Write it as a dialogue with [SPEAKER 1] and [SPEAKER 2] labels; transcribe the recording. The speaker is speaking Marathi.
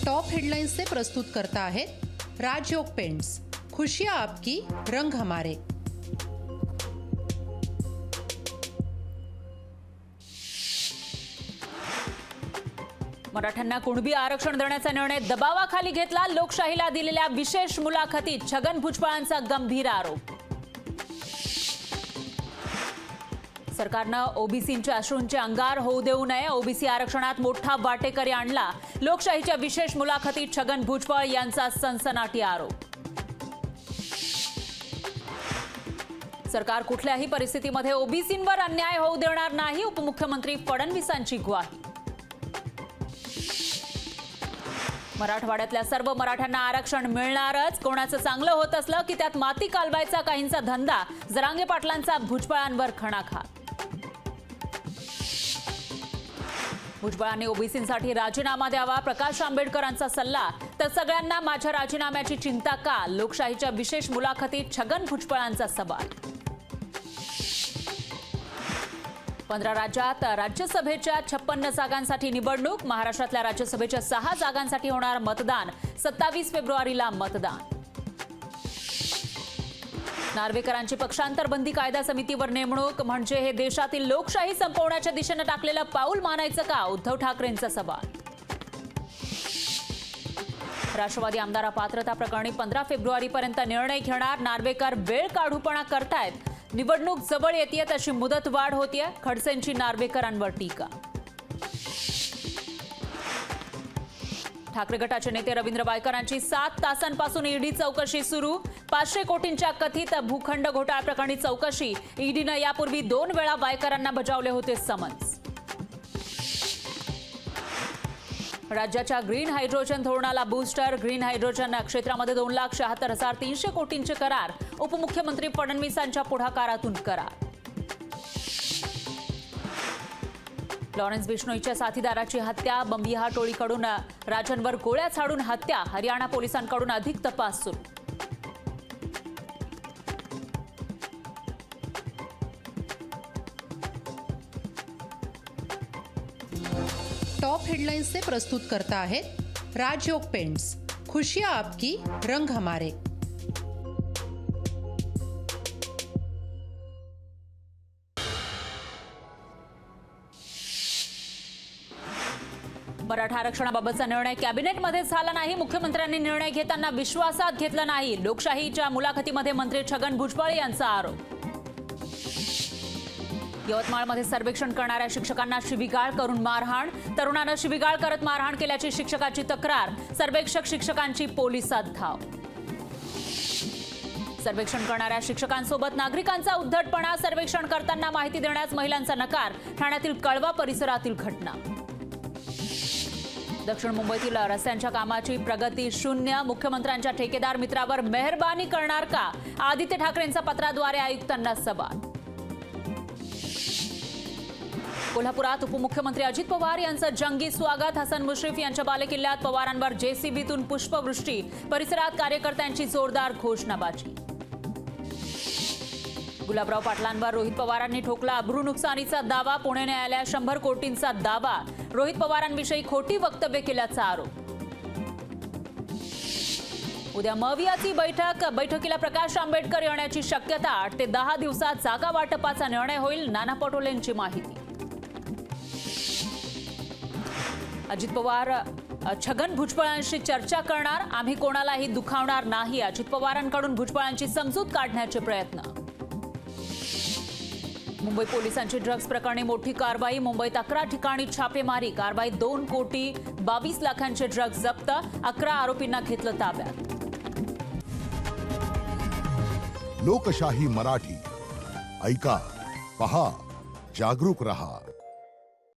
[SPEAKER 1] टॉप हेडलाइन्स से प्रस्तुत करता है राजयोग पेंट्स। खुशियां आपकी, रंग हमारे।
[SPEAKER 2] मराठ्यांना कुणबी आरक्षण देण्याचा निर्णय दबावाखाली घेतला। लोकशाहीला दिलेल्या विशेष मुलाखतीत छगन भुजबळांचा गंभीर आरोप। सरकारनं ओबीसींच्या अश्रूंचे अंगार होऊ देऊ नये, ओबीसी आरक्षणात मोठा वाटेकरी आणला। लोकशाहीच्या विशेष मुलाखतीत छगन भुजबळ यांचा सनसनाटी आरोप। सरकार कुठल्याही परिस्थितीमध्ये ओबीसींवर अन्याय होऊ देणार नाही, उपमुख्यमंत्री फडणवीसांची ग्वाही। मराठवाड्यातल्या सर्व मराठ्यांना आरक्षण मिळणारच, कोणाचं चांगलं होत असलं की त्यात माती कालवायचा काहींचा धंदा। जरांगे पाटलांचा भुजबळांवर खणाखा। भुजबळांनी ओबीसींसाठी राजीनामा द्यावा, प्रकाश आंबेडकरांचा सल्ला। तर सगळ्यांना माझ्या राजीनाम्याची चिंता का, लोकशाहीच्या विशेष मुलाखतीत छगन भुजबळांचा सवाल। 15 राज्यात राज्यसभेच्या 56 जागांसाठी निवडणूक। महाराष्ट्रातल्या राज्यसभेच्या 6 जागांसाठी होणार मतदान। 27 फेब्रुवारीला मतदान। नार्वेकरांची पक्षांतर बंदी कायदा समितीवर नेमणूक, म्हणजे हे देशातील लोकशाही संपवण्याच्या दिशेने टाकलेलं पाऊल मानायचं का, उद्धव ठाकरेंचा सवाल। राष्ट्रवादी आमदार पात्रता प्रकरणी 15 फेब्रुवारीपर्यंत निर्णय घेणार। नार्वेकर वेळ काढूपणा करतायत, निवडणूक जवळ येते तशी मुदत वाढ होतीये। खडसेंची नार्वेकरांवर टीका। ठाकरे गटाचे नेते रवींद्र वायकरांची 7 तासांपासून ईडी चौकशी सुरू। 500 कोटींच्या कथित भूखंड घोटाळा प्रकरणी चौकशी। ईडीनं यापूर्वी 2 वेळा वायकरांना बजावले होते समन्स। राज्याच्या ग्रीन हायड्रोजन धोरणाला बूस्टर। ग्रीन हायड्रोजन क्षेत्रामध्ये 2,76,300 कोटींचे करार। उपमुख्यमंत्री फडणवीसांच्या पुढाकारातून करार। लॉरेन्स बिश्नोईच्या साथीदाराची हत्या। बंबिहा टोळीकडून राजनवर गोळ्या झाडून हत्या। हरियाणा पोलिसांकडून अधिक तपास सुरू।
[SPEAKER 1] टॉप हेडलाइन्स से प्रस्तुत करता है राजयोग पेंट्स। खुशियां आपकी, रंग हमारे।
[SPEAKER 2] मराठा आरक्षणाबाबतचा निर्णय कॅबिनेटमध्ये झाला नाही। मुख्यमंत्र्यांनी निर्णय घेताना विश्वासात घेतला नाही। लोकशाहीच्या मुलाखतीमध्ये मंत्री छगन भुजबळ यांचा आरोप। यवतमाळमध्ये सर्वेक्षण करणाऱ्या शिक्षकांना शिवीगाळ करून मारहाण। तरुणानं शिवीगाळ करत मारहाण केल्याची शिक्षकाची तक्रार। सर्वेक्षक शिक्षकांची पोलिसात धाव। सर्वेक्षण करणाऱ्या शिक्षकांसोबत नागरिकांचा उद्धटपणा। सर्वेक्षण करताना माहिती देण्यास महिलांचा नकार। ठाण्यातील कळवा परिसरातील घटना। दक्षिण मुंबईतील रस्त्यांच्या कामाची प्रगती शून्य। मुख्यमंत्र्यांच्या ठेकेदार मित्रावर मेहरबानी करणार का, आदित्य ठाकरेंचा पत्राद्वारे आयुक्तांना सवाल। कोल्हापुरात उपमुख्यमंत्री अजित पवार यांचं जंगी स्वागत। हसन मुश्रीफ यांच्या बालेकिल्ल्यात पवारांवर जेसीबीतून पुष्पवृष्टी। परिसरात कार्यकर्त्यांची जोरदार घोषणाबाजी। गुलाबराव पाटलांवर रोहित पवारांनी ठोकला अब्रू नुकसानीचा दावा। पुणे न्यायालयात 100 कोटींचा दावा। रोहित पवारांविषयी खोटी वक्तव्य केल्याचा आरोप। उद्या मवियाची बैठक। बैठकीला प्रकाश आंबेडकर येण्याची शक्यता। 8 ते 10 दिवसात जागा वाटपाचा निर्णय होईल, नाना पटोलेंची माहिती। अजित पवार छगन भुजबळांशी चर्चा करणार। आम्ही कोणालाही दुखावणार नाही। अजित पवारांकडून भुजबळांची समजूत काढण्याचे प्रयत्न। मुंबई पोलिसांची ड्रग्ज प्रकरणी मोठी कारवाई। मुंबईत 11 ठिकाणी छापेमारी। कारवाईत 2 कोटी 22 लाखांचे ड्रग्ज जप्त। 11 आरोपींना घेतलं ताब्यात।
[SPEAKER 3] लोकशाही मराठी ऐका, पहा, जागरूक रहा।